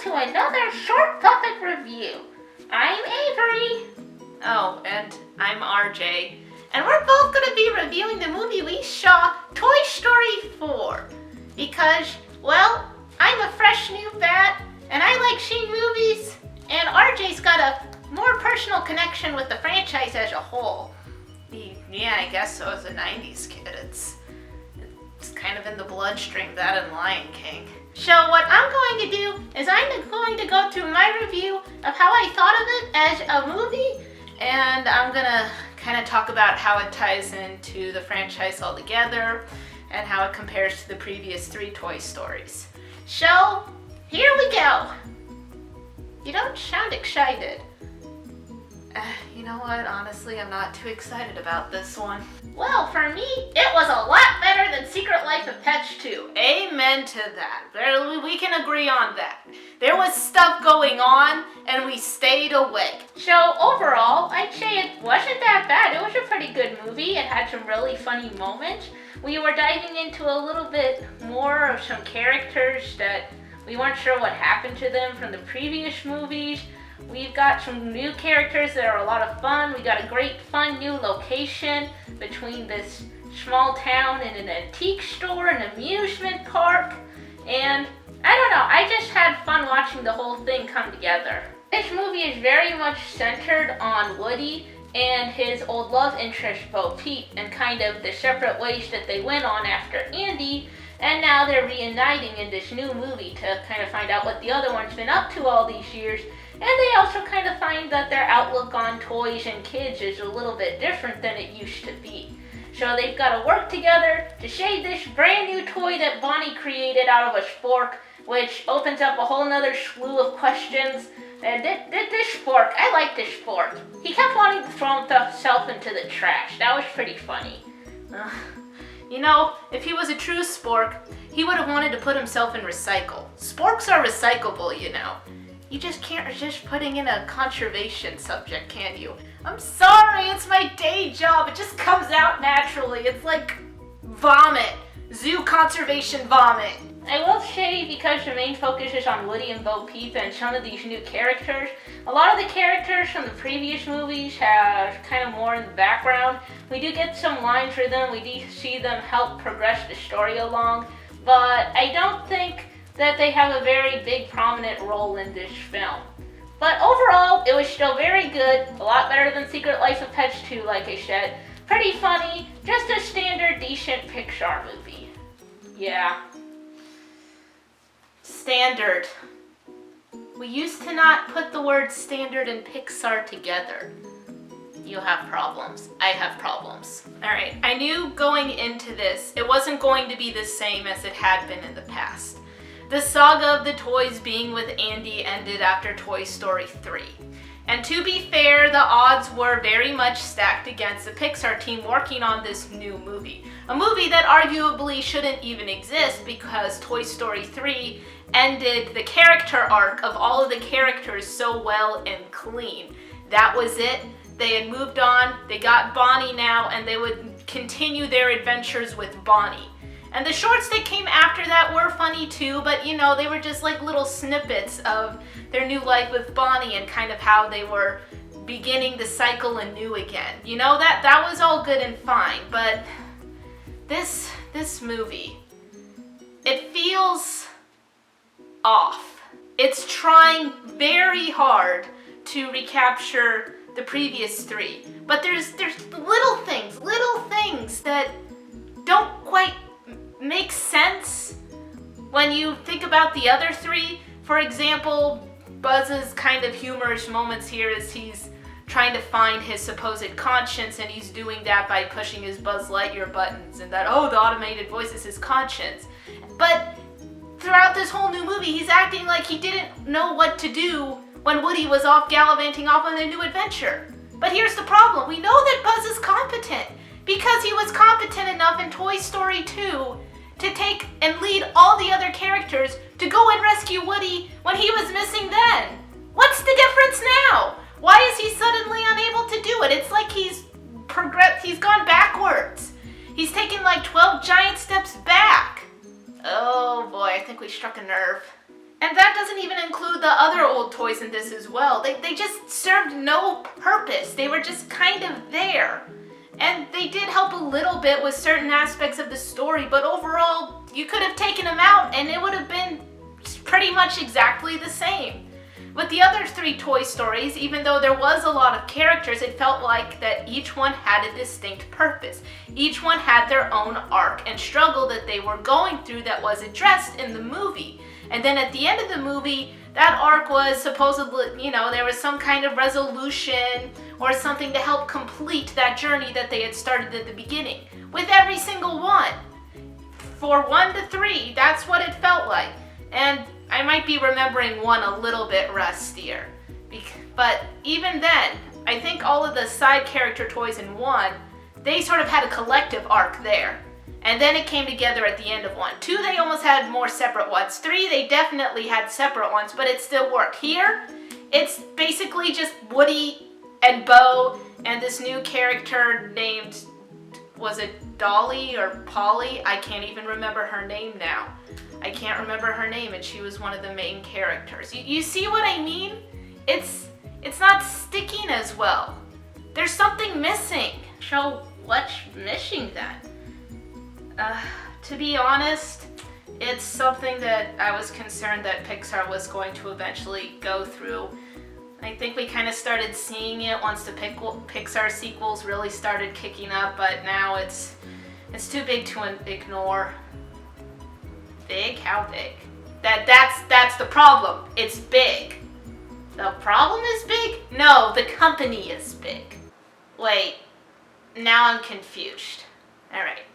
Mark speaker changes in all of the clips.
Speaker 1: to another Short Puppet review. I'm Avery.
Speaker 2: Oh, and I'm RJ. And we're both going to be reviewing the movie we saw, Toy Story 4. Because, well, I'm a fresh new bat, and I like seeing movies, and RJ's got a more personal connection with the franchise as a whole. Yeah, I guess so. As a 90s kid, it's kind of in the bloodstream, that and Lion King. So what I'm going to do is I'm going to go through my review of how I thought of it as a movie, and I'm going to kind of talk about how it ties into the franchise altogether and how it compares to the previous 3 Toy Stories. So, here we go. You don't sound excited. You know what? Honestly, I'm not too excited about this one.
Speaker 1: Well, for me, it was a lot better than Secret Life of Pets 2.
Speaker 2: Amen to that. We can agree on that. There was stuff going on, and we stayed awake.
Speaker 1: So overall, I'd say it wasn't that bad. It was a pretty good movie. It had some really funny moments. We were diving into a little bit more of some characters that we weren't sure what happened to them from the previous movies. We've got some new characters that are a lot of fun. We got a great fun new location between this small town and an antique store, an amusement park, and I don't know, I just had fun watching the whole thing come together. This movie is very much centered on Woody and his old love interest Bo Peep and kind of the separate ways that they went on after Andy, and now they're reuniting in this new movie to kind of find out what the other one's been up to all these years. And they also kind of find that their outlook on toys and kids is a little bit different than it used to be. So they've got to work together to save this brand new toy that Bonnie created out of a spork, which opens up a whole nother slew of questions. And this spork, I like this spork. He kept wanting to throw himself into the trash. That was pretty funny.
Speaker 2: You know, if he was a true spork, he would have wanted to put himself in recycle. Sporks are recyclable, you know. You just can't resist putting in a conservation subject, can you? I'm sorry, it's my day job. It just comes out naturally. It's like vomit. Zoo conservation vomit.
Speaker 1: I will say, because the main focus is on Woody and Bo Peep and some of these new characters, a lot of the characters from the previous movies have kind of more in the background. We do get some lines for them. We do see them help progress the story along, but I don't think that they have a very big prominent role in this film. But overall, it was still very good, a lot better than Secret Life of Pets 2, like I said. Pretty funny, just a standard decent Pixar movie. Yeah.
Speaker 2: Standard. We used to not put the words standard and Pixar together. You have problems. I have problems. Alright, I knew going into this, it wasn't going to be the same as it had been in the past. The saga of the toys being with Andy ended after Toy Story 3. And to be fair, the odds were very much stacked against the Pixar team working on this new movie. A movie that arguably shouldn't even exist because Toy Story 3 ended the character arc of all of the characters so well and clean. That was it. They had moved on, they got Bonnie now, and they would continue their adventures with Bonnie. And the shorts that came after that were funny too, but you know, they were just like little snippets of their new life with Bonnie and kind of how they were beginning the cycle anew again. You know, that was all good and fine, but this movie, it feels off. It's trying very hard to recapture the previous 3, but there's little things that don't quite makes sense when you think about the other 3. For example, Buzz's kind of humorous moments here as he's trying to find his supposed conscience, and he's doing that by pushing his Buzz Lightyear buttons, and that, oh, the automated voice is his conscience. But throughout this whole new movie, he's acting like he didn't know what to do when Woody was off gallivanting off on a new adventure. But here's the problem. We know that Buzz is competent because he was competent enough in Toy Story 2 to take and lead all the other characters to go and rescue Woody when he was missing then. What's the difference now? Why is he suddenly unable to do it? It's like he's gone backwards. He's taken like 12 giant steps back. Oh boy, I think we struck a nerve. And that doesn't even include the other old toys in this as well. They just served no purpose. They were just kind of there. And they did help a little bit with certain aspects of the story, but overall, you could have taken them out and it would have been pretty much exactly the same. With the other 3 Toy Stories, even though there was a lot of characters, it felt like that each one had a distinct purpose. Each one had their own arc and struggle that they were going through that was addressed in the movie. And then at the end of the movie, that arc was supposedly, there was some kind of resolution or something to help complete that journey that they had started at the beginning. With every single one. For 1 to 3, that's what it felt like. And I might be remembering 1 a little bit rustier. But even then, I think all of the side character toys in 1, they sort of had a collective arc there. And then it came together at the end of 1. 2, they almost had more separate ones. 3, they definitely had separate ones, but it still worked. Here, it's basically just Woody and Bo and this new character named, was it Dolly or Polly? I can't even remember her name now. I can't remember her name, and she was one of the main characters. You see what I mean? It's not sticking as well. There's something missing.
Speaker 1: So what's missing then?
Speaker 2: To be honest, it's something that I was concerned that Pixar was going to eventually go through. I think we kind of started seeing it once the Pixar sequels really started kicking up, but now it's too big to ignore. Big? How big? That's the problem. It's big. The problem is big? No, the company is big. Wait, now I'm confused. Alright,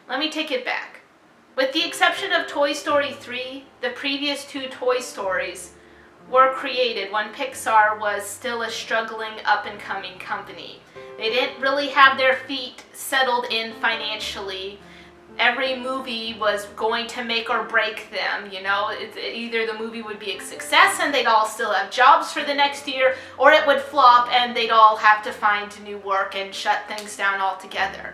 Speaker 2: let me take it back. With the exception of Toy Story 3, the previous 2 Toy Stories were created when Pixar was still a struggling up-and-coming company. They didn't really have their feet settled in financially. Every movie was going to make or break them, either the movie would be a success and they'd all still have jobs for the next year, or it would flop and they'd all have to find new work and shut things down altogether.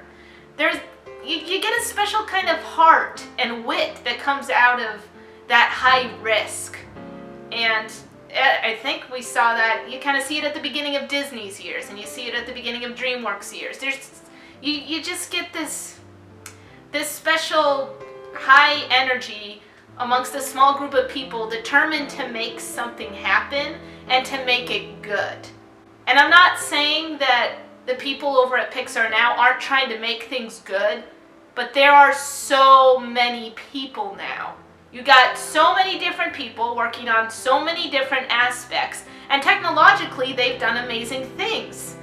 Speaker 2: You get a special kind of heart and wit that comes out of that high risk. And I think we saw that, you kind of see it at the beginning of Disney's years, and you see it at the beginning of DreamWorks' years. You just get this special high energy amongst a small group of people determined to make something happen and to make it good. And I'm not saying that the people over at Pixar now aren't trying to make things good, but there are so many people now. You got so many different people working on so many different aspects, and technologically they've done amazing things.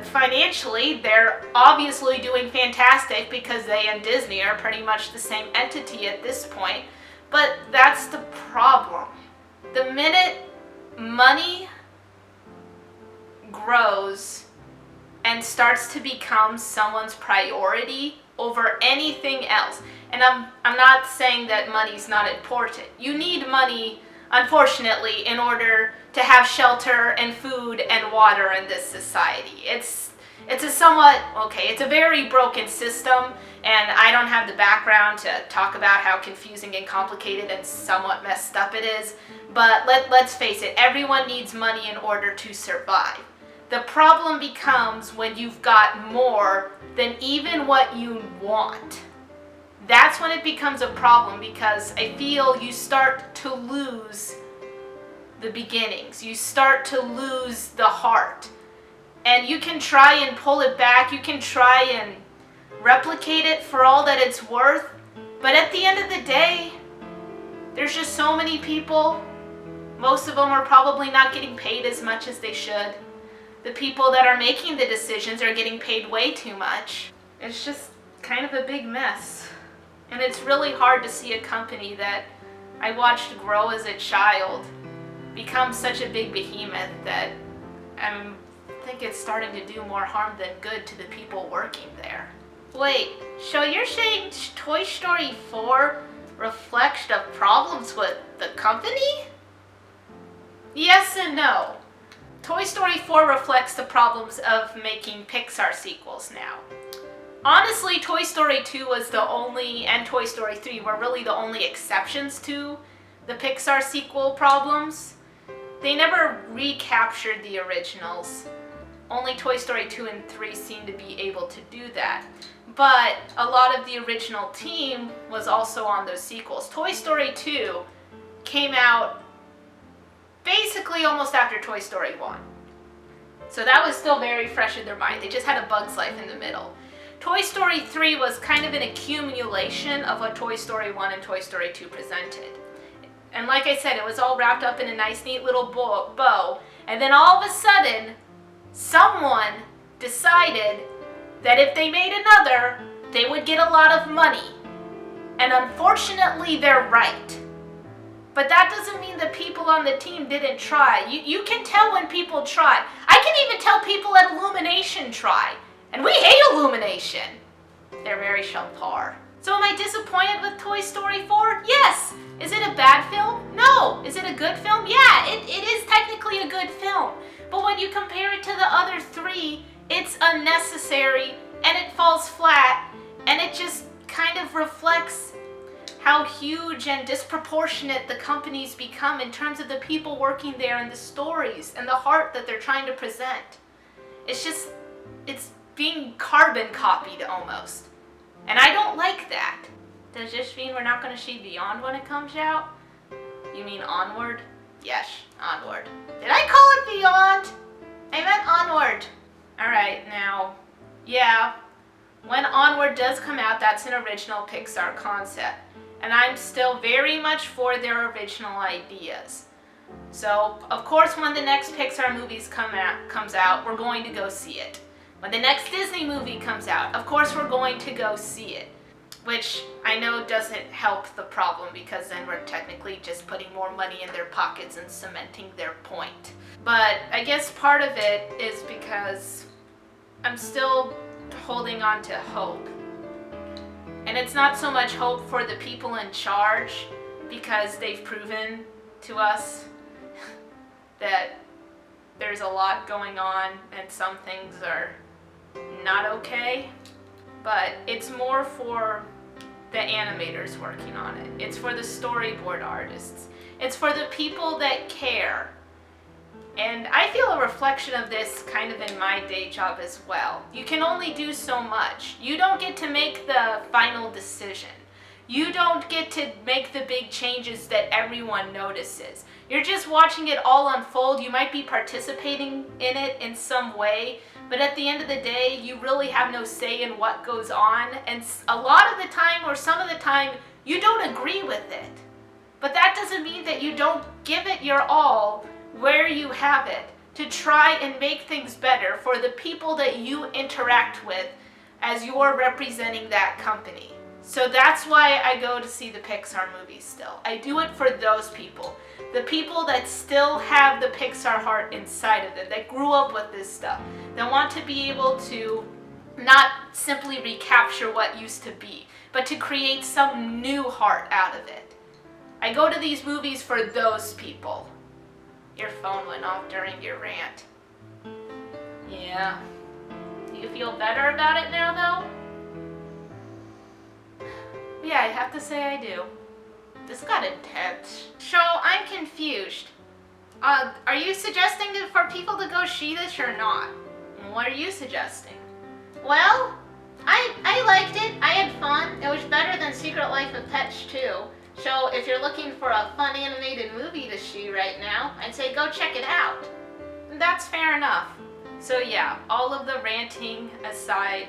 Speaker 2: Financially, they're obviously doing fantastic because they and Disney are pretty much the same entity at this point, but that's the problem. The minute money grows and starts to become someone's priority over anything else, and I'm not saying that money's not important. You need money, unfortunately, in order to have shelter and food and water in this society. It's a very broken system, and I don't have the background to talk about how confusing and complicated and somewhat messed up it is, but let's face it, everyone needs money in order to survive. The problem becomes when you've got more than even what you want. That's when it becomes a problem, because I feel you start to lose the beginnings. You start to lose the heart. And you can try and pull it back. You can try and replicate it for all that it's worth. But at the end of the day, there's just so many people. Most of them are probably not getting paid as much as they should. The people that are making the decisions are getting paid way too much. It's just kind of a big mess. And it's really hard to see a company that I watched grow as a child become such a big behemoth that I think it's starting to do more harm than good to the people working there. Wait, so you're saying Toy Story 4 reflects the problems with the company? Yes and no. Toy Story 4 reflects the problems of making Pixar sequels now. Honestly, Toy Story 2 was the only, and Toy Story 3 were really the only exceptions to the Pixar sequel problems. They never recaptured the originals. Only Toy Story 2 and 3 seem to be able to do that. But a lot of the original team was also on those sequels. Toy Story 2 came out basically almost after Toy Story 1. So that was still very fresh in their mind. They just had A Bug's Life in the middle. Toy Story 3 was kind of an accumulation of what Toy Story 1 and Toy Story 2 presented. And like I said, it was all wrapped up in a nice, neat little bow. And then all of a sudden, someone decided that if they made another, they would get a lot of money. And unfortunately, they're right. But that doesn't mean the people on the team didn't try. You can tell when people try. I can even tell people at Illumination try. And we hate Illumination. They're very subpar. So am I disappointed with Toy Story 4? Yes. Is it a bad film? No. Is it a good film? Yeah, it is technically a good film. But when you compare it to the other three, it's unnecessary and it falls flat and it just kind of reflects how huge and disproportionate the companies become in terms of the people working there and the stories and the heart that they're trying to present. It's being carbon copied almost. And I don't like that. Does this mean we're not going to see Beyond when it comes out? You mean Onward? Yes, Onward. Did I call it Beyond? I meant Onward. Alright, now, yeah, when Onward does come out, that's an original Pixar concept. And I'm still very much for their original ideas. So, of course, when the next Pixar movies comes out, we're going to go see it. When the next Disney movie comes out, of course we're going to go see it. Which I know doesn't help the problem because then we're technically just putting more money in their pockets and cementing their point. But I guess part of it is because I'm still holding on to hope. And it's not so much hope for the people in charge because they've proven to us that there's a lot going on and some things are not okay. But it's more for the animators working on it. It's for the storyboard artists. It's for the people that care. And I feel a reflection of this kind of in my day job as well. You can only do so much. You don't get to make the final decision. You don't get to make the big changes that everyone notices. You're just watching it all unfold. You might be participating in it in some way, but at the end of the day, you really have no say in what goes on. And a lot of the time, or some of the time, you don't agree with it. But that doesn't mean that you don't give it your all where you have it to try and make things better for the people that you interact with as you're representing that company. So that's why I go to see the Pixar movies still. I do it for those people. The people that still have the Pixar heart inside of them, that grew up with this stuff, that want to be able to not simply recapture what used to be, but to create some new heart out of it. I go to these movies for those people. Your phone went off during your rant. Yeah. Do you feel better about it now, though? Yeah, I have to say I do. This got intense. So, I'm confused. Are you suggesting for people to go see this or not? What are you suggesting? Well, I liked it. I had fun. It was better than Secret Life of Pets 2. So if you're looking for a fun animated movie to see right now, I'd say go check it out. That's fair enough. So yeah, all of the ranting aside,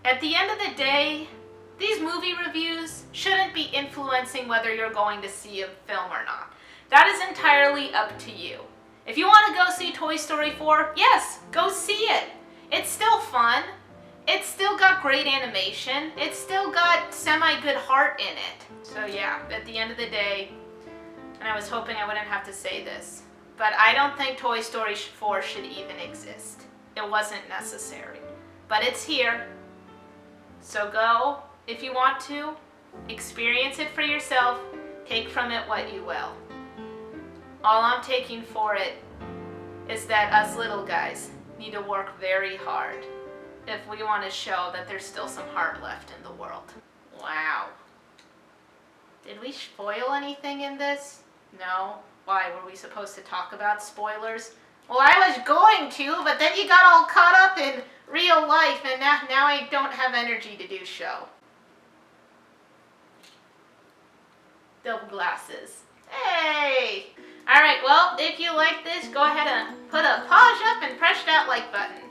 Speaker 2: at the end of the day, these movie reviews shouldn't be influencing whether you're going to see a film or not. That is entirely up to you. If you want to go see Toy Story 4, yes, go see it. It's still fun. It's still got great animation. It's still got semi-good heart in it. So yeah, at the end of the day, and I was hoping I wouldn't have to say this, but I don't think Toy Story 4 should even exist. It wasn't necessary. But it's here. So go, if you want to, experience it for yourself, take from it what you will. All I'm taking for it is that us little guys need to work very hard if we want to show that there's still some heart left in the world. Wow. Did we spoil anything in this? No. Why? Were we supposed to talk about spoilers? Well, I was going to, but then you got all caught up in real life, and now I don't have energy to do show. Double glasses. Hey! Alright, well, if you like this, go ahead and put a pause up and press that like button.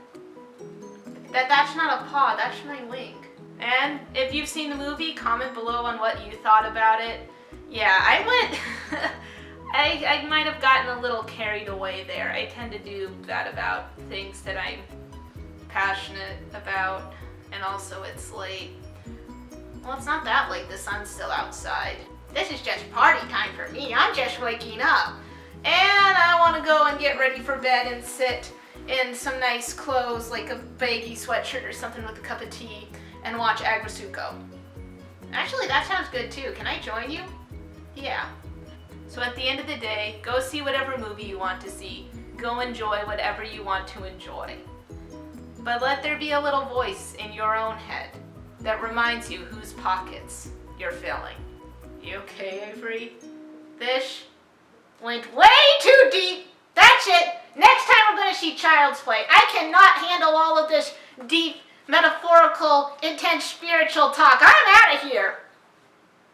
Speaker 2: That's not a paw, that's my link. And if you've seen the movie, comment below on what you thought about it. Yeah, I went... I might have gotten a little carried away there. I tend to do that about things that I'm passionate about. And also it's late. Well, it's not that late. The sun's still outside. This is just party time for me. I'm just waking up. And I want to go and get ready for bed and sit in some nice clothes, like a baggy sweatshirt or something with a cup of tea, and watch Agrisuko. Actually, that sounds good too. Can I join you? Yeah. So at the end of the day, go see whatever movie you want to see. Go enjoy whatever you want to enjoy. But let there be a little voice in your own head that reminds you whose pockets you're filling. You okay, Avery? This went way too deep. That's it. Next time we're going to see Child's Play. I cannot handle all of this deep, metaphorical, intense spiritual talk. I'm out of here.